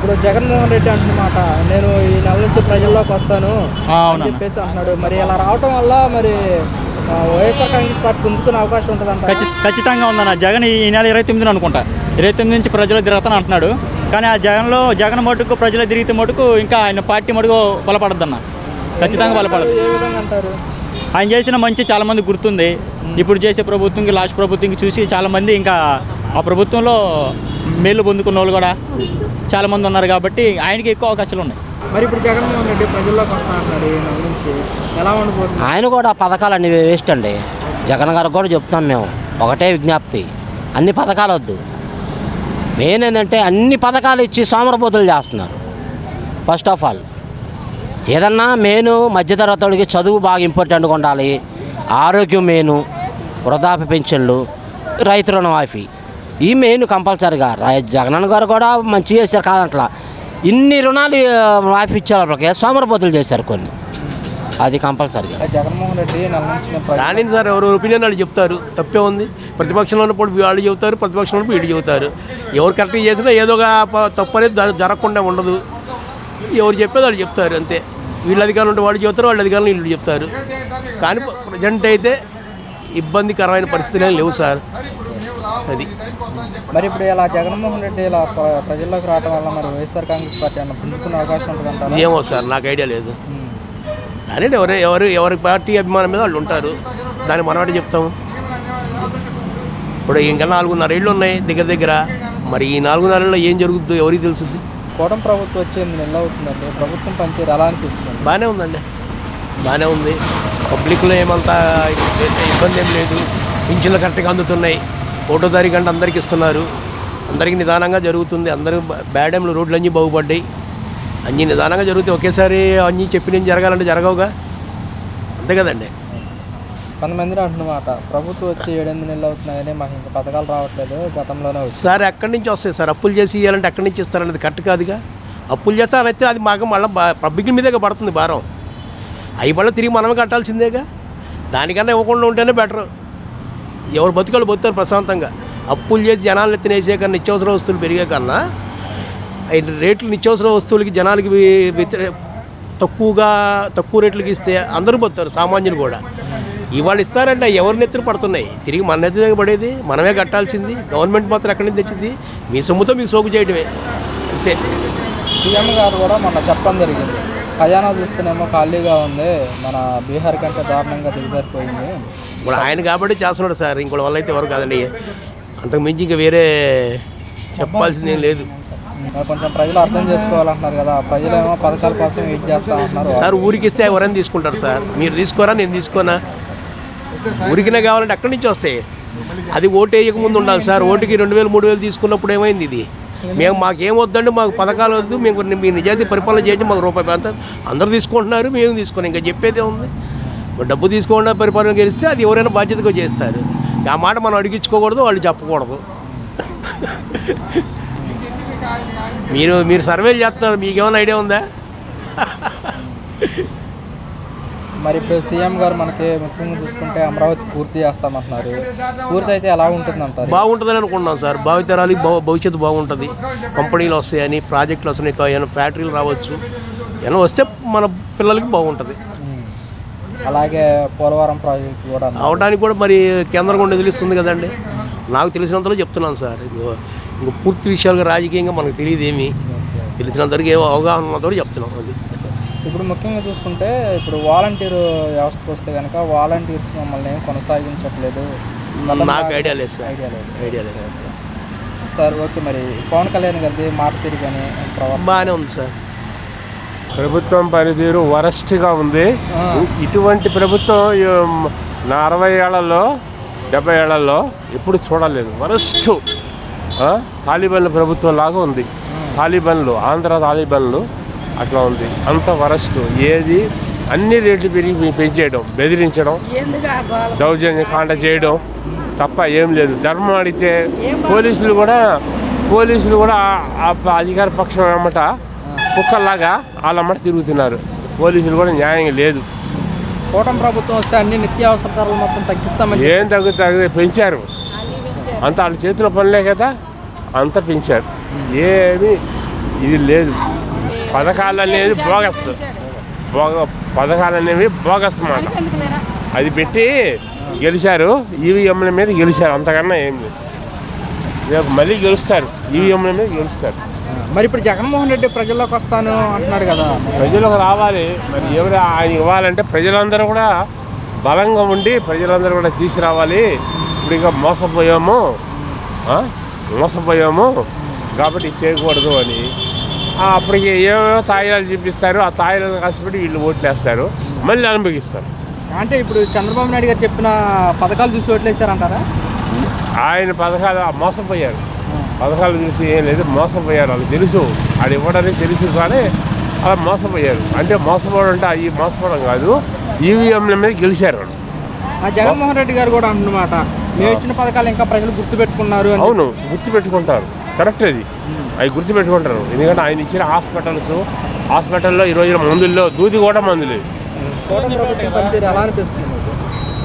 ఇప్పుడు జగన్మోహన్ రెడ్డి అంటున్నమాట, నేను ఈ నెల నుంచి ప్రజల్లోకి వస్తాను అని చెప్పేసి అంటున్నాడు. మరి అలా రావటం వల్ల మరి వైఎస్ఆర్ కాంగ్రెస్ పార్టీ పుంజుకునే అవకాశం ఉంటుందంట. ఖచ్చితంగా ఉందన్న. జగన్ ఈ నెల 29 అనుకుంటా, 29 నుంచి ప్రజలు తిరుగుతాను అంటున్నాడు. కానీ ఆ జగన్ మటుకు ప్రజలు తిరిగితే మటుకు ఇంకా ఆయన పార్టీ మటుకు బలపడద్దన్న. ఖచ్చితంగా బలపడదు. ఏ విధంగా అంటారు? ఆయన చేసిన మంచి చాలామంది గుర్తుంది. ఇప్పుడు చేసే ప్రభుత్వంకి లాస్ట్ ప్రభుత్వంకి చూసి చాలామంది ఇంకా ఆ ప్రభుత్వంలో మేలు పొందుకున్న వాళ్ళు కూడా చాలామంది ఉన్నారు కాబట్టి ఆయనకి ఎక్కువ అవకాశాలు ఉన్నాయి. మరి ఇప్పుడు జగన్మోహన్ రెడ్డి ప్రజల్లోకి వస్తా అంటున్నాడు, ఈ నెల నుంచి ఎలా ఉండబోతుంది? ఆయన కూడా పథకాలు అన్ని వేస్ట్ అండి. జగన్ గారికి కూడా చెప్తాం మేము, ఒకటే విజ్ఞప్తి, అన్ని పథకాలు వద్దు. మెయిన్ ఏంటంటే అన్ని పథకాలు ఇచ్చి సోమరపోతులు చేస్తున్నారు. ఫస్ట్ ఆఫ్ ఆల్ ఏదన్నా మెయిన్ మధ్యతరగతికి చదువు బాగా ఇంపార్టెంట్గా ఉండాలి, ఆరోగ్యం మెయిన్, వృద్ధాప్య పెన్షన్లు, రైతు రుణమాఫీ, ఈ మెయిన్ కంపల్సరీగా. జగన్ గారు కూడా మంచి చేశారు కాదంట్లా. ఇన్ని రుణాలు మాఫీ ఇచ్చారు, వాళ్ళకి సోమరపోతులు చేశారు కొన్ని, అది కంపల్సరీగా. జగన్మోహన్ రెడ్డి నెల నుంచి రాని సార్ ఎవరు ఒపీనియన్ వాళ్ళు చెప్తారు, తప్పే ఉంది. ప్రతిపక్షంలో ఉన్నప్పుడు వాళ్ళు చెబుతారు, ప్రతిపక్షంలో ఉన్నప్పుడు వీళ్ళు చెబుతారు. ఎవరు కరెక్ట్గా చేసినా ఏదో ఒక తప్పు అనేది జరగకుండా ఉండదు. ఎవరు చెప్పేది వాళ్ళు చెప్తారు అంతే. వీళ్ళ అధికారులు ఉంటే వాళ్ళు చెబుతారు, వాళ్ళ అధికారులు వీళ్ళు చెప్తారు. కానీ ప్రజెంట్ అయితే ఇబ్బందికరమైన పరిస్థితులు లేవు సార్. అది మరి ఇప్పుడు ఇలా జగన్మోహన్ రెడ్డి ఇలా ప్రజల్లోకి రావడం వల్ల మరి వైఎస్ఆర్ కాంగ్రెస్ పార్టీ అన్న పుంజుకునే అవకాశం ఉంటుందంటారా? ఏమో సార్, నాకు ఐడియా లేదు. కానీ ఎవరి పార్టీ అభిమానం మీద వాళ్ళు ఉంటారు. దాన్ని మనవాటి చెప్తాము. ఇప్పుడు ఇంకా 4.5 ఏళ్ళు ఉన్నాయి దగ్గర. మరి ఈ 4.5 ఏళ్ళలో ఏం జరుగుతుందో ఎవరికి తెలుస్తుంది? కూటమి ప్రభుత్వం వచ్చి 8 నెలలు అవుతుందండి. ప్రభుత్వం పనితీరు ఎలా అనిపిస్తుంది? బాగానే ఉందండి, బాగానే ఉంది. పబ్లిక్లో ఏమంతా ఇబ్బంది ఏం లేదు. పింఛన్లు కరెక్ట్గా అందుతున్నాయి. 1వ తారీఖు అంటే అందరికి ఇస్తున్నారు. అందరికీ నిదానంగా జరుగుతుంది. అందరూ బ్యాడెంలు రోడ్లు అన్నీ బాగుపడ్డాయి. అన్నీ నిదానంగా జరుగుతాయి. ఒకేసారి అన్నీ చెప్పి జరగాలంటే జరగవుగా, అంతే కదండి. కొంతమంది అంటున్నమాట, ప్రభుత్వం వచ్చి 7-8 నెలలు అవుతున్నాయి కానీ మాకు ఇంకా పథకాలు రావట్లేదు, గతంలోనే వచ్చి. సార్ ఎక్కడి నుంచి వస్తాయి సార్? అప్పులు చేసి ఇవ్వాలంటే ఎక్కడి నుంచి ఇస్తారనేది కరెక్ట్ కాదుగా. అప్పులు చేస్తారంటే అది మాకు మళ్ళీ పబ్లిక్ మీదేగా పడుతుంది భారం. అవి మళ్ళీ తిరిగి మనమే కట్టాల్సిందేగా. దానికన్నా ఇవ్వకుండా ఉంటేనే బెటర్. ఎవరు బతుకాలు బతుకుతారు ప్రశాంతంగా. అప్పులు చేసి జనాలు తినేసే కన్నా నిత్యావసర వస్తువులు పెరిగే కన్నా రేట్లు నిత్యావసర వస్తువులకి జనాలకి తక్కువ రేట్లకి ఇస్తే అందరూ బతుతారు, సామాన్యులు కూడా. ఇవాళ ఇస్తారంటే ఎవరి నెత్తులు పడుతున్నాయి, తిరిగి మన నెత్తి పడేది మనమే కట్టాల్సింది. గవర్నమెంట్ మాత్రం ఎక్కడి నుంచి తెచ్చింది? మీ సొమ్ముతో మీకు సోకు చేయడమే అంతే. సీఎం గారు కూడా మొన్న చెప్పడం జరిగింది, ఖజానా చూస్తేనేమో ఖాళీగా ఉంది, మన బీహార్ కంటే దారుణంగా దిగజారిపోయింది. ఇప్పుడు ఆయన కాబట్టి చేస్తున్నాడు సార్, ఇంకోటి వల్ల అయితే ఎవరు కాదండి. అంతకు మించి ఇంకా వేరే చెప్పాల్సిందేం లేదు. కొంచెం ప్రజలు అర్థం చేసుకోవాలంటున్నారు కదా, ప్రజలేమో పథకాల కోసం వెయిట్ చేస్తా అంటున్నారు. సార్ ఊరికి ఇస్తే ఎవరైనా తీసుకుంటారు సార్? మీరు తీసుకోరా, నేను తీసుకోనా? ఊరికినే కావాలంటే ఎక్కడి నుంచి వస్తాయి? అది ఓటు వేయకముందు ఉండాలి సార్. ఓటుకి 2,000 3,000 తీసుకున్నప్పుడు ఏమైంది? ఇది మాకేం వద్దండి, మాకు పథకాలు వద్దు, మేము మీ నిజాయితీ పరిపాలన చేయండి, మాకు రూపాయి అంతా అందరూ తీసుకుంటున్నారు, మేము తీసుకున్నాం. ఇంకా చెప్పేదే ఉంది. డబ్బు తీసుకోకుండా పరిపాలన గెలిస్తే అది ఎవరైనా బాధ్యతగా చేస్తారు. ఆ మాట మనం అడిగించుకోకూడదు, వాళ్ళు చెప్పకూడదు. మీరు సర్వేలు చేస్తున్నారు, మీకేమైనా ఐడియా ఉందా? మరి ఇప్పుడు సీఎం గారు మనకి ముఖ్యంగా చూసుకుంటే అమరావతి పూర్తి చేస్తామంటున్నారు. పూర్తి అయితే ఎలా ఉంటుందంటారు? బాగుంటుందని అనుకుంటున్నాం సార్. భావితరాలకి భవిష్యత్తు బాగుంటుంది. కంపెనీలు వస్తాయని, ప్రాజెక్టులు వస్తున్నాయి, ఏమైనా ఫ్యాక్టరీలు రావచ్చు, ఏమైనా వస్తే మన పిల్లలకి బాగుంటుంది. అలాగే పోలవరం ప్రాజెక్ట్ కూడా అవడానికి కూడా మరి కేంద్రం కూడా నిలుస్తుంది కదండి. నాకు తెలిసినంతలో చెప్తున్నాను సార్. ఇంకో పూర్తి విషయాలుగా రాజకీయంగా మనకు తెలియదు, ఏమి తెలిసినంతవరకు ఏవో అవగాహన ఉన్నంతవరకు చెప్తున్నాం. అది ఇప్పుడు ముఖ్యంగా చూసుకుంటే ఇప్పుడు వాలంటీర్ వ్యవస్థకు వస్తే కనుక వాలంటీర్స్ మమ్మల్ని ఏం కొనసాగించట్లేదు. నాకు ఐడియా లేదు సార్. ఐడియా లేదు సార్. ఓకే, మరి పవన్ కళ్యాణ్ గారిది మాట తీరు కానీ బాగానే ఉంది సార్. ప్రభుత్వం పనితీరు వరస్ట్గా ఉంది. ఇటువంటి ప్రభుత్వం నా 60 ఏళ్లలో 70 ఏళ్లలో ఎప్పుడు చూడలేదు. వరస్ట్ తాలిబాన్ల ప్రభుత్వం లాగా ఉంది. తాలిబాన్లు, ఆంధ్ర తాలిబాన్లు అట్లా ఉంది. అంత వరస్ట్. ఏది అన్ని రేట్లు పెంచేయడం, బెదిరించడం, దౌర్జన్య కాండ చేయడం తప్ప ఏం లేదు. ధర్మం అడిగితే పోలీసులు కూడా అధికార పక్షం అన్నమాట కుక్కల్లాగా వాళ్ళమ్మట తిరుగుతున్నారు. పోలీసులు కూడా న్యాయంగా లేదు. కూటమి ప్రభుత్వం వస్తే అన్ని నిత్యావసర ధరలు మొత్తం తగ్గిస్తామని ఏం తగ్గుతుంది? పెంచారు. అంత వాళ్ళ చేతిలో పనిలే కదా, అంతా పెంచారు. ఏమి ఇది లేదు. పథకాలు అనేది బోగస్, పథకాలు అనేవి బోగస్ మాట. అది పెట్టి గెలిచారు, ఈవీఎంల మీద గెలిచారు, అంతకన్నా ఏం లేదు. రేపు మళ్ళీ గెలుస్తారు, ఈవీఎంల మీద గెలుస్తారు. మరి ఇప్పుడు జగన్మోహన్ రెడ్డి ప్రజల్లోకి వస్తాను అంటున్నాడు కదా, ప్రజలకు రావాలి. మరి ఎవరు ఆయన ఇవ్వాలంటే ప్రజలందరూ కూడా బలంగా ఉండి ప్రజలందరూ కూడా తీసుకురావాలి. ఇప్పుడు ఇక మోసపోయాము కాబట్టి చేయకూడదు అని అప్పటికి ఏమేమో తాయిలాలు చూపిస్తారు. ఆ తాయిలను కష్టపడి వీళ్ళు ఓట్లేస్తారు, మళ్ళీ అనుభవిస్తారు. అంటే ఇప్పుడు చంద్రబాబు నాయుడు గారు చెప్పిన పథకాలు చూసి ఓట్లేసారంటారా? ఆయన పథకాలు మోసపోయారు, పథకాలు చూసి ఏం లేదు, మోసపోయారు. వాళ్ళకి తెలుసు, అది ఇవ్వడానికి తెలుసు, కానీ అలా మోసపోయారు. అంటే మోసపోవడం అంటే అవి మోసపోవడం కాదు, ఈవీఎంల మీద గెలిచారు వాళ్ళు. జగన్మోహన్ రెడ్డి గారు కూడా అన్నమాట, మేము ఇచ్చిన పథకాలు ఇంకా ప్రజలు గుర్తుపెట్టుకున్నారు. అవును, గుర్తుపెట్టుకుంటారు, కరెక్ట్. అవి గుర్తుపెట్టుకుంటారు. ఎందుకంటే ఆయన ఇచ్చిన హాస్పిటల్లో ఈ రోజున మందుల్లో దూది కూడా మందు లేదు. ఎలా అనిపిస్తుంది?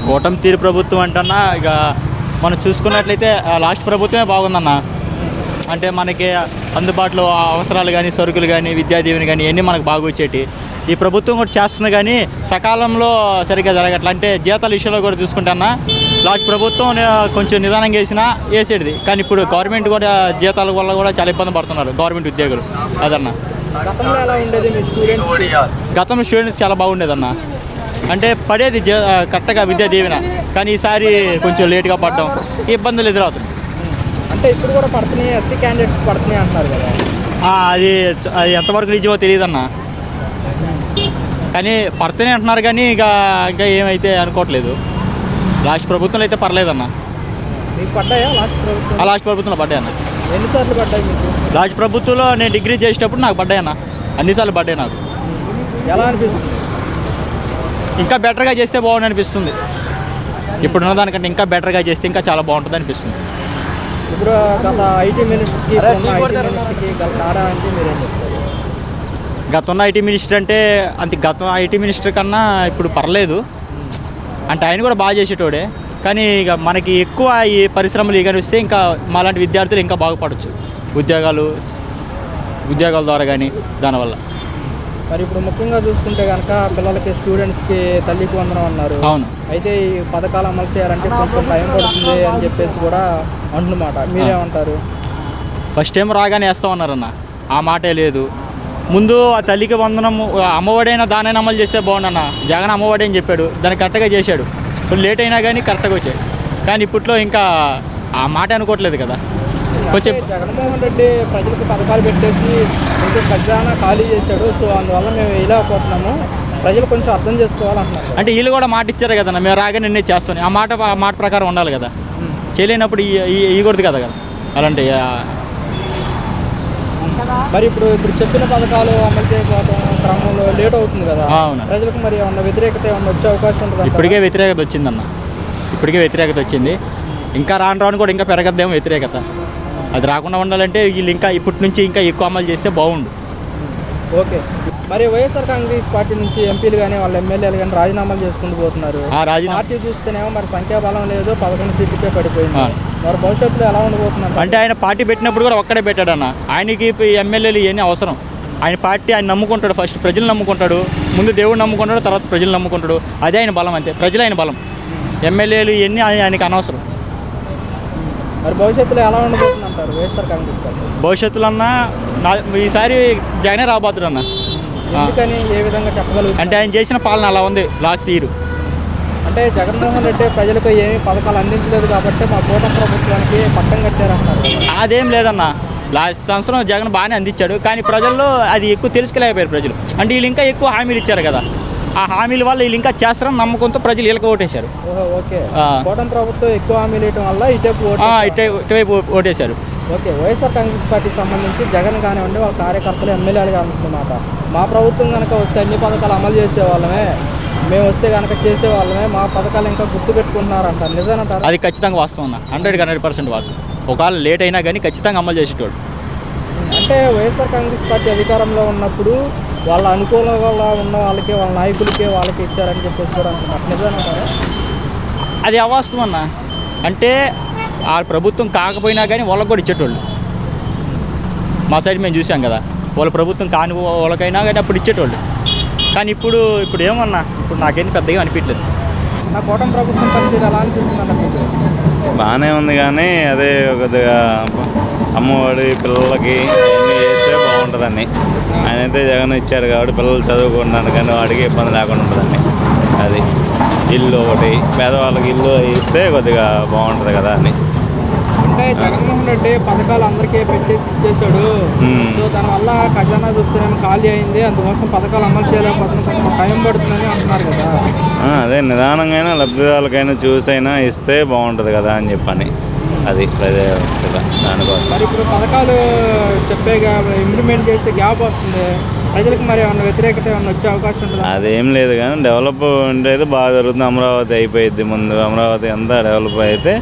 కూటమి తీరు ప్రభుత్వం అంటన్నా ఇక మనం చూసుకున్నట్లయితే లాస్ట్ ప్రభుత్వమే బాగుందన్న. అంటే మనకి అందుబాటులో అవసరాలు కానీ, సరుకులు కానీ, విద్యాదీవెన కానీ ఇవన్నీ మనకు బాగా వచ్చేటి. ఈ ప్రభుత్వం కూడా చేస్తుంది, కానీ సకాలంలో సరిగ్గా జరగట్లా. అంటే జీతాల విషయంలో కూడా చూసుకుంటున్నా లాస్ట్ ప్రభుత్వం కొంచెం నిదానంగా వేసేది, కానీ ఇప్పుడు గవర్నమెంట్ కూడా జీతాల వల్ల కూడా చాలా ఇబ్బంది పడుతున్నారు గవర్నమెంట్ ఉద్యోగులు. అదన్న గతంలో ఎలా ఉండేది మీ స్టూడెంట్స్? గతంలో స్టూడెంట్స్ చాలా బాగుండేదన్న. అంటే పడేది కరెక్ట్గా విద్యా దీవెన, కానీ ఈసారి కొంచెం లేట్గా పడడం, ఇబ్బందులు ఎదురవుతుంది. అంటే ఇప్పుడు కూడా పడుతున్నాయి, ఎస్సీ క్యాండిడేట్స్ పడుతున్నాయి అంటున్నారు కదా, అది ఎంతవరకు నిజమో తెలియదన్న. కానీ పడుతూనే అంటున్నారు, కానీ ఇంకా ఏమైతే అనుకోవట్లేదు. లాస్ట్ ప్రభుత్వంలో అయితే పర్లేదన్న. మీకు పడ్డాయా లాస్ట్ ప్రభుత్వం? లాస్ట్ ప్రభుత్వంలో పడ్డాయన్న. ఎన్నిసార్లు పడ్డాయి మీకు? లాస్ట్ ప్రభుత్వంలో నేను డిగ్రీ చేసేటప్పుడు నాకు పడ్డాయన్న, అన్నిసార్లు పడ్డాయి నాకు. ఎలా అనిపిస్తుంది? ఇంకా బెటర్గా చేస్తే బాగుంది అనిపిస్తుంది. ఇప్పుడున్న దానికంటే ఇంకా బెటర్గా చేస్తే ఇంకా చాలా బాగుంటుంది అనిపిస్తుంది. ఇప్పుడు గత ఐటీ మినిస్టర్కి గల తేడా అంటే మీరేం చెప్తారు? గతంలో ఐటీ మినిస్టర్ అంటే గతం ఐటీ మినిస్టర్ కన్నా ఇప్పుడు పర్లేదు. అంటే ఆయన కూడా బాగా చేసేటోడే, కానీ ఇక మనకి ఎక్కువ ఈ పరిశ్రమలు ఇక వస్తే ఇంకా మాలాంటి విద్యార్థులు ఇంకా బాగుపడవచ్చు, ఉద్యోగాల ద్వారా కానీ దానివల్ల. మరి ఇప్పుడు ముఖ్యంగా చూసుకుంటే కనుక పిల్లలకి, స్టూడెంట్స్కి తల్లికి వందనం అన్నారు. అవును. అయితే ఈ పథకాలు అమలు చేయాలంటే కొంచెం టైం పడుతుంది అని చెప్పేసి కూడా అంటున్నమాట, మీరేమంటారు? ఫస్ట్ టైం రాగానే వేస్తామన్నారన్న, ఆ మాటే లేదు. ముందు ఆ తల్లికి వందనం అమ్మఒడైనా దానైనా అమలు చేస్తే బాగుండన్న. జగన్ అమ్మఒడి అని చెప్పాడు, దాన్ని కరెక్ట్గా చేశాడు. కొంచెం లేట్ అయినా కానీ కరెక్ట్గా వచ్చాయి. కానీ ఇప్పట్లో ఇంకా ఆ మాట అనుకోవట్లేదు కదా. కొంచెం జగన్మోహన్ రెడ్డి ప్రజలకు పథకాలు పెట్టేసి కొంచెం ఖజానా ఖాళీ చేశాడు, సో అందువల్ల మేము వేయలేకపోతున్నాము, ప్రజలు కొంచెం అర్థం చేసుకోవాలంటున్నారు. అంటే వీళ్ళు కూడా మాట ఇచ్చారు కదన్న, మేము రాగానే నిన్నే చేస్తాను, ఆ మాట ప్రకారం ఉండాలి కదా. చేయలేనప్పుడు ఇవ్వకూడదు కదా అలాంటి. మరి ఇప్పుడు చెప్పిన పథకాలు అమలు చేయకపోవడం క్రమంలో లేట్ అవుతుంది కదా. అవును. ప్రజలకు మరి ఏమన్నా వ్యతిరేకత ఏమన్నా వచ్చే అవకాశం ఉంటుంది? ఇప్పటికే వ్యతిరేకత వచ్చిందన్న, ఇప్పటికే వ్యతిరేకత వచ్చింది. ఇంకా రాను కూడా ఇంకా పెరగద్దేమో వ్యతిరేకత. అది రాకుండా ఉండాలంటే వీళ్ళు ఇంకా ఇప్పటి నుంచి ఇంకా ఎక్కువ అమలు చేస్తే బాగుండు. ఓకే. మరి వైఎస్ఆర్ కాంగ్రెస్ పార్టీ నుంచి ఎంపీలు కానీ వాళ్ళ ఎమ్మెల్యేలు కానీ రాజీనామాలు చేసుకుంటూ పోతున్నారు. పార్టీ చూస్తేనేమో మరి సంఖ్యాబలం లేదు, 11 సీట్లకే పడిపోయింది. మరి భవిష్యత్తులో ఎలా ఉండబోతున్నారు? అంటే ఆయన పార్టీ పెట్టినప్పుడు కూడా ఒక్కడే పెట్టాడన్న. ఆయనకి ఎమ్మెల్యేలు ఇవన్నీ అవసరం. ఆయన పార్టీ ఆయన నమ్ముకుంటాడు, ఫస్ట్ ప్రజలు నమ్ముకుంటాడు, ముందు దేవుడు నమ్ముకుంటాడు, తర్వాత ప్రజలు నమ్ముకుంటాడు. అదే ఆయన బలం, అంతే. ప్రజలు ఆయన బలం, ఎమ్మెల్యేలు ఇవన్నీ ఆయనకి అనవసరం. మరి భవిష్యత్తులో ఎలా ఉండబోతుంది అంటారు వైఎస్ఆర్ కాంగ్రెస్ పార్టీ? భవిష్యత్తులో అన్న ఈసారి జగనే రాబోతుడు అన్న. ఎందుకని, ఏ విధంగా చెప్పగలుగుతారు? అంటే ఆయన చేసిన పాలన అలా ఉంది లాస్ట్ ఇయర్. అంటే జగన్మోహన్ రెడ్డి ప్రజలకు ఏమి పథకాలు అందించలేదు కాబట్టి మా కూటమి ప్రభుత్వానికి పట్టం కట్టారంటారు. అదేం లేదన్న, లాస్ట్ సంవత్సరం జగన్ బాగానే అందించాడు, కానీ ప్రజల్లో అది ఎక్కువ తెలుసుకోలేకపోయారు ప్రజలు. అంటే వీళ్ళు ఇంకా ఎక్కువ హామీలు ఇచ్చారు కదా, ఆ హామీల వల్ల వీళ్ళు ఇంకా చేస్తారని నమ్మకంతో ప్రజలు వీళ్ళకి ఓటేశారు. ఓకే. కూటమి ప్రభుత్వం ఎక్కువ హామీలు ఇవ్వడం వల్ల ఇటువైపు ఓటేశారు. ఓకే. వైఎస్ఆర్ కాంగ్రెస్ పార్టీకి సంబంధించి జగన్ కానివ్వండి, వాళ్ళ కార్యకర్తలు, ఎమ్మెల్యేలు కానివ్వమాట, మా ప్రభుత్వం కనుక వస్తే అన్ని పథకాలు అమలు చేసేవాళ్ళమే, మేము వస్తే కనుక చేసేవాళ్ళమే, మా పథకాలు ఇంకా గుర్తుపెట్టుకుంటున్నారు అంటారు. నిజానంటారు? అది ఖచ్చితంగా వాస్తవం అన్న, 100% వాస్తవం. ఒకవేళ లేట్ అయినా కానీ ఖచ్చితంగా అమలు చేసేటోడు. అంటే వైఎస్ఆర్ కాంగ్రెస్ పార్టీ అధికారంలో ఉన్నప్పుడు వాళ్ళ అనుకూలంగా ఉన్న వాళ్ళకి, వాళ్ళ నాయకులకే వాళ్ళకి ఇచ్చారని చెప్పేసి కూడా అంటున్నారు. నిజానంటారా? అది అవాస్తవం అన్న. అంటే ఆ ప్రభుత్వం కాకపోయినా కానీ వాళ్ళకి కూడా ఇచ్చేటోళ్ళు. మా సైడ్ మేము చూసాం కదా, వాళ్ళ ప్రభుత్వం కాని వాళ్ళకైనా కానీ అప్పుడు ఇచ్చేటోళ్ళు. కానీ ఇప్పుడు ఏమన్నా ఇప్పుడు నాకేంటి పెద్దగా అనిపించలేదు. నా కూటమి ప్రభుత్వం పనితీరు ఎలా అనిపిస్తుందంట మీకు? బాగానే ఉంది కానీ అదే కొద్దిగా అమ్మఒడి పిల్లలకి అన్నీ చేస్తే బాగుంటుందని. ఆయన అయితే జగన్ ఇచ్చాడు కాబట్టి పిల్లలు చదువుకుంటున్నాను కానీ వాడికి ఇబ్బంది లేకుండా ఉంటుందండి. అది ఇల్లు ఒకటి పేదవాళ్ళకి ఇల్లు ఇస్తే కొద్దిగా బాగుంటుంది కదా అని. అంటే జగన్మోహన్ రెడ్డి పథకాలు అందరికీ పెట్టేసి ఇచ్చేసాడు. సో దానివల్ల ఖజానా చూస్తేనేమో ఖాళీ అయింది, అందుకోసం పథకాలు అమలు చేయలేకపోతున్నాం, కొంచెం టైం పడుతుందని అంటున్నారు కదా. అదే నిదానంగా లబ్ధిదారులకైనా చూసైనా ఇస్తే బాగుంటుంది కదా అని చెప్పని. అది అదే దానికోసం. మరి ఇప్పుడు పథకాలు చెప్పే ఇంప్లిమెంట్ చేసే గ్యాప్ వస్తుంది, ప్రజలకు మరి ఏమన్నా వ్యతిరేకత ఏమన్నా వచ్చే అవకాశం ఉంటుంది? అదేం లేదు కానీ డెవలప్ ఉండేది బాగా జరుగుతుంది. అమరావతి అయిపోయింది, ముందు అమరావతి అంతా డెవలప్ అయితే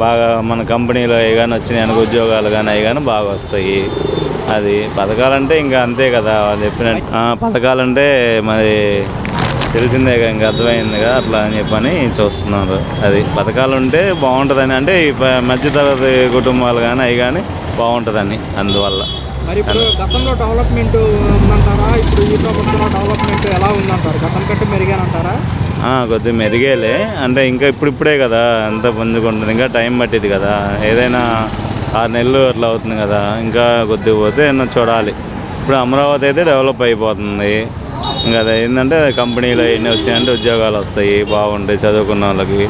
బాగా మన కంపెనీలు అవి కానీ వచ్చినాయి అనుకో, ఉద్యోగాలు కానీ అవి కానీ బాగా వస్తాయి. అది పథకాలంటే ఇంకా అంతే కదా వాళ్ళు చెప్పినట్టు. పథకాలంటే మరి తెలిసిందే ఇంకా అర్థమైందిగా అట్లా అని చెప్పని చూస్తున్నారు. అది పథకాలు ఉంటే బాగుంటుందని, అంటే ఈ మధ్యతరగతి కుటుంబాలు కానీ అవి కానీ బాగుంటుందని అందువల్ల. మరి ఇప్పుడు గతంలో డెవలప్మెంట్ ఉందంటారా? ఇప్పుడు ఈ ప్రభుత్వంలో డెవలప్మెంట్ ఎలా ఉందంటారు? గతం కంటే మెరుగానంటారా? కొద్దిగా మెరుగేలే, అంటే ఇంకా ఇప్పుడిప్పుడే కదా అంత పుంజుకుంటుంది, ఇంకా టైం పట్టింది కదా. ఏదైనా 6 నెలలు అట్లా అవుతుంది కదా, ఇంకా కొద్దిగా పోతే చూడాలి. ఇప్పుడు అమరావతి అయితే డెవలప్ అయిపోతుంది. ఇంకా అది ఏంటంటే కంపెనీలు అవన్నీ వచ్చాయంటే ఉద్యోగాలు వస్తాయి, బాగుంటాయి చదువుకున్న వాళ్ళకి.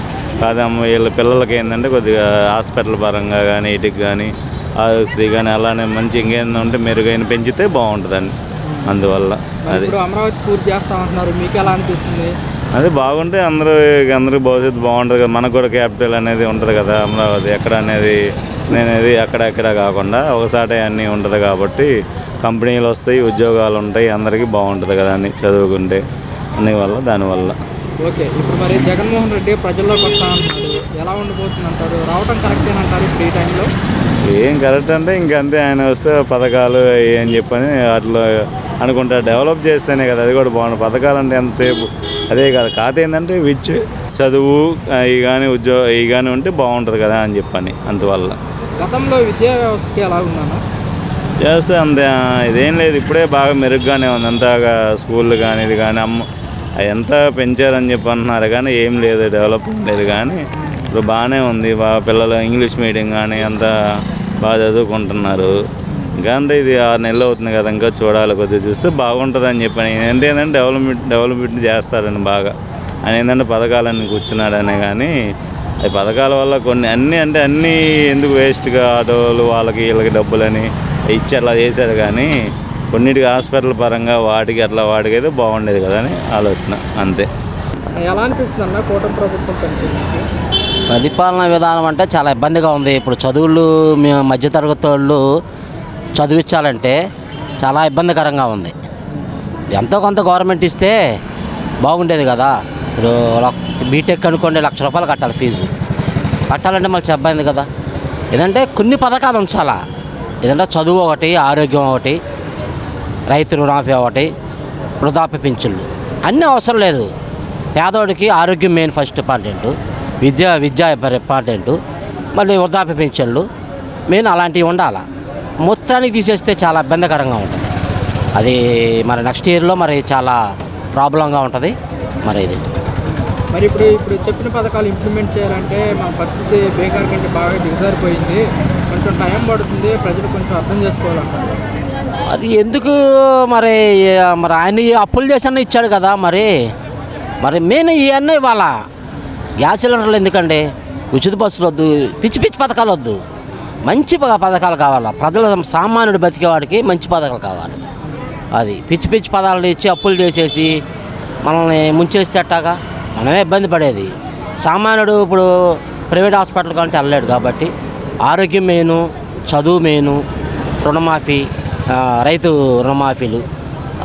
కాదు వీళ్ళ పిల్లలకి ఏంటంటే కొద్దిగా హాస్పిటల్ పరంగా కానీ వీటికి కానీ ఆరోగ్యశ్రీ కానీ అలానే మంచి ఇంకేందో ఉంటే మెరుగైన పెంచితే బాగుంటుందండి. అందువల్ల అది అమరావతి పూర్తి చేస్తామంటున్నారు, మీకు ఎలా అనిపిస్తుంది? అది బాగుంటే అందరూ భవిష్యత్తు బాగుంటుంది కదా. మనకు కూడా క్యాపిటల్ అనేది ఉంటుంది కదా అమరావతి. ఎక్కడ అనేది నేనేది అక్కడ కాకుండా ఒకసారి అన్నీ ఉంటుంది కాబట్టి కంపెనీలు వస్తాయి, ఉద్యోగాలు ఉంటాయి, అందరికీ బాగుంటుంది కదా అని చదువుకుంటే అన్ని వల్ల దానివల్ల. ఓకే, ఇప్పుడు మరి జగన్మోహన్ రెడ్డి ప్రజల్లోకి వస్తా అంటున్నాడు, ఎలా ఉండిపోతుంది అంటారు? రావటం కరెక్టేనంటారు ఇప్పుడు ఈ టైంలో? ఏం కరెక్ట్ అంటే ఇంకంతే, ఆయన వస్తే పథకాలు ఏం చెప్పని అట్లా అనుకుంటా. డెవలప్ చేస్తేనే కదా అది కూడా బాగుంటుంది. పథకాలు అంటే ఎంతసేపు అదే కదా. కాదు ఏంటంటే చదువు ఇవి కానీ ఇవి కానీ ఉంటే బాగుంటుంది కదా అని చెప్పని అందువల్ల. గతంలో విద్యా వ్యవస్థకి ఎలా ఉందన్నా? చేస్తే అంత ఇదేం లేదు, ఇప్పుడే బాగా మెరుగ్గానే ఉంది. అంతగా స్కూళ్ళు కానీ ఇది కానీ ఎంత పెంచారని చెప్పి అంటున్నారు కానీ ఏం లేదు, డెవలప్మెంట్ లేదు. కానీ ఇప్పుడు బాగానే ఉంది, బాగా పిల్లలు ఇంగ్లీష్ మీడియం కానీ అంతా బాగా చదువుకుంటున్నారు. ఇంకా అంటే ఇది 6 నెలలు అవుతుంది కదా, ఇంకా చూడాలి, కొద్దిగా చూస్తే బాగుంటుంది అని చెప్పని. ఏంటంటే డెవలప్మెంట్ చేస్తారని బాగా ఆయన ఏంటంటే పథకాలన్నీ కూర్చున్నాడనే. కానీ అది పథకాల వల్ల కొన్ని అన్నీ ఎందుకు వేస్ట్గా ఆటోలు వాళ్ళకి వీళ్ళకి డబ్బులని ఇచ్చి అట్లా చేశారు. కానీ కొన్నిటికి హాస్పిటల్ పరంగా వాటికి అయితే బాగుండేది కదా అని ఆలోచన అంతే. ఎలా అనిపిస్తుంది అన్న కూటమి ప్రభుత్వం పరిపాలనా విధానం అంటే చాలా ఇబ్బందిగా ఉంది. ఇప్పుడు చదువులు మేము మధ్యతరగతి వాళ్ళు చదివించాలంటే చాలా ఇబ్బందికరంగా ఉంది. ఎంతో కొంత గవర్నమెంట్ ఇస్తే బాగుండేది కదా. ఇప్పుడు బీటెక్ అనుకోండి, ₹1,00,000 కట్టాలి ఫీజు. కట్టాలంటే మళ్ళీ ఇబ్బంది కదా. ఏదంటే కొన్ని పథకాలు ఉంచాలా. ఏదంటే చదువు ఒకటి, ఆరోగ్యం ఒకటి, రైతు రుణమాఫీ ఒకటి, వృద్ధాప్య పింఛన్లు అన్నీ అవసరం లేదు. పేదవాడికి ఆరోగ్యం మెయిన్ ఫస్ట్ ఇంపార్టెంట్, విద్య ఇంపార్టెంట్, మళ్ళీ వృద్ధాప్య పింఛన్లు మెయిన్ అలాంటివి ఉండాలి. మొత్తానికి తీసేస్తే చాలా ఇబ్బందికరంగా ఉంటుంది. అది మరి నెక్స్ట్ ఇయర్లో మరి చాలా ప్రాబ్లంగా ఉంటుంది. మరి ఇప్పుడు చెప్పిన పథకాలు ఇంప్లిమెంట్ చేయాలంటే మన పరిస్థితి బేకార్ కంటే బాగా దిగజారిపోయింది, కొంచెం టైం పడుతుంది, ప్రజలు కొంచెం అర్థం చేసుకోవాలంటారు. అది ఎందుకు మరి ఆయన అప్పులు చేసి ఇచ్చాడు కదా. మరి మెయిన్ ఇవన్నీ ఇవ్వాలా. గ్యాస్ సిలిండర్లు ఎందుకండి, ఉచిత బస్సులు వద్దు, పిచ్చి పథకాలు వద్దు, మంచి పథకాలు కావాలా. ప్రజలు సామాన్యుడు బతికేవాడికి మంచి పథకాలు కావాలి. అది పిచ్చి పథకాలు ఇచ్చి అప్పులు చేసేసి మనల్ని ముంచేస్తే అట్టాగా మనమే ఇబ్బంది పడేది. సామాన్యుడు ఇప్పుడు ప్రైవేట్ హాస్పిటల్ కంటే వెళ్ళలేడు కాబట్టి ఆరోగ్యం మెయిను, చదువు మెయిను, రుణమాఫీ, రైతు రుణమాఫీలు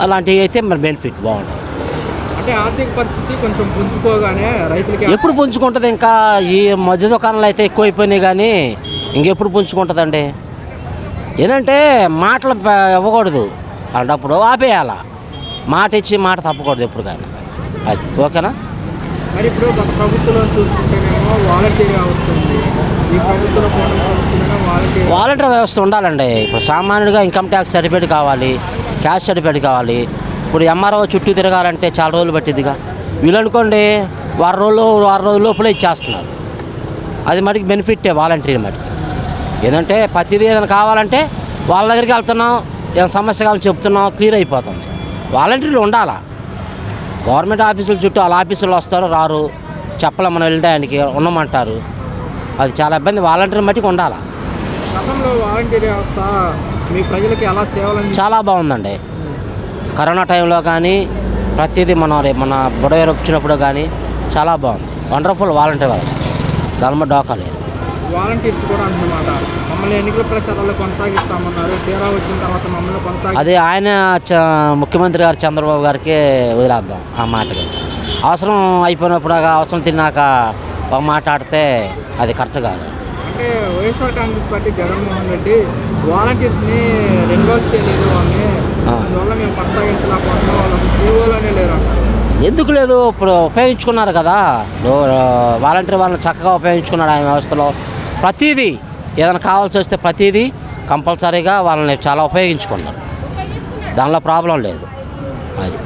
అలాంటివి అయితే మరి బెనిఫిట్ బాగుంటుంది. అంటే ఆర్థిక పరిస్థితి కొంచెం పుంజుకోగానే రైతులకి ఎప్పుడు పుంజుకుంటుంది? ఇంకా ఈ మధ్య దుకాణాలు అయితే ఎక్కువైపోయినాయి కానీ ఇంకెప్పుడు పుంజుకుంటుందండి. ఏంటంటే మాటలు ఇవ్వకూడదు, అలాంటప్పుడు ఆపేయాల. మాట ఇచ్చి మాట తప్పకూడదు ఎప్పుడు కానీ. అది ఓకేనా? మరి ఇప్పుడు గత ప్రభుత్వంలో చూసుకుంటేనేమో వాలంటీర్ వస్తుంది, ఈ ప్రభుత్వంలో వాలంటీర్ వాలంటీర్ వ్యవస్థ ఉండాలండి. ఇప్పుడు సామాన్యుడిగా ఇన్కమ్ ట్యాక్స్ సర్టిఫికేట్ కావాలి, క్యాస్ట్ సర్టిఫికేట్ కావాలి. ఇప్పుడు ఎంఆర్ఓ చుట్టూ తిరగాలంటే చాలా రోజులు పట్టిద్దిగా. వీళ్ళు అనుకోండి వారం రోజుల లోపలే ఇచ్చేస్తున్నారు. అది మటుకు బెనిఫిట్టే వాలంటీర్ మటుకు. ఏంటంటే ప్రతిదీ ఏదైనా కావాలంటే వాళ్ళ దగ్గరికి వెళ్తున్నాం, ఏదైనా సమస్య కావాలని చెప్తున్నాం, క్లియర్ అయిపోతుంది. వాలంటీర్లు ఉండాలా. గవర్నమెంట్ ఆఫీసుల చుట్టూ వాళ్ళ ఆఫీసులు వస్తారు, రారు, చెప్పలే మనం వెళ్తే ఆయనకి ఉండమంటారు. అది చాలా ఇబ్బంది. వాలంటీర్ మట్టుకు ఉండాలా. గతంలో వాలంటీర్ వ్యవస్థ మీ ప్రజలకి ఎలా సేవలు చాలా బాగుందండి. కరోనా టైంలో కానీ ప్రతిదీ మన బుడవేరు వచ్చినప్పుడు కానీ చాలా బాగుంది. వండర్ఫుల్ వాలంటీర్ వ్యవస్థ. దాని మీద డోకా లేదు. వాలంటీర్స్ కూడా అంటున్నమాట మమ్మల్ని ఎన్నికల ప్రచారాల్లో కొనసాగిస్తామన్నారు, తీరా వచ్చిన తర్వాత మమ్మల్ని అది ఆయన ముఖ్యమంత్రి గారు చంద్రబాబు గారికి వదిలేద్దాం ఆ మాటకి. అవసరం అయిపోయినప్పుడు అవసరం తిన్నాక ఒక మాట్లాడితే అది కరెక్ట్ కాదు. అంటే వైఎస్ఆర్ కాంగ్రెస్ పార్టీ జగన్మోహన్ రెడ్డి వాలంటీర్స్ని ఇన్వాల్వ్ చేయలేదు అని, అందువల్ల మేము కొనసాగించలేకపోతున్నాం, వాళ్ళకి జీవోలనే లేరు అంటారు. ఎందుకు లేదు? ఇప్పుడు ఉపయోగించుకున్నారు కదా, వాలంటీర్ వాళ్ళని చక్కగా ఉపయోగించుకున్నాడు ఆయన వ్యవస్థలో. ప్రతిదీ ఏదైనా కావాల్సి వస్తే ప్రతిదీ కంపల్సరీగా వాళ్ళని చాలా ఉపయోగించుకున్నారు. దానిలో ప్రాబ్లం లేదు. అది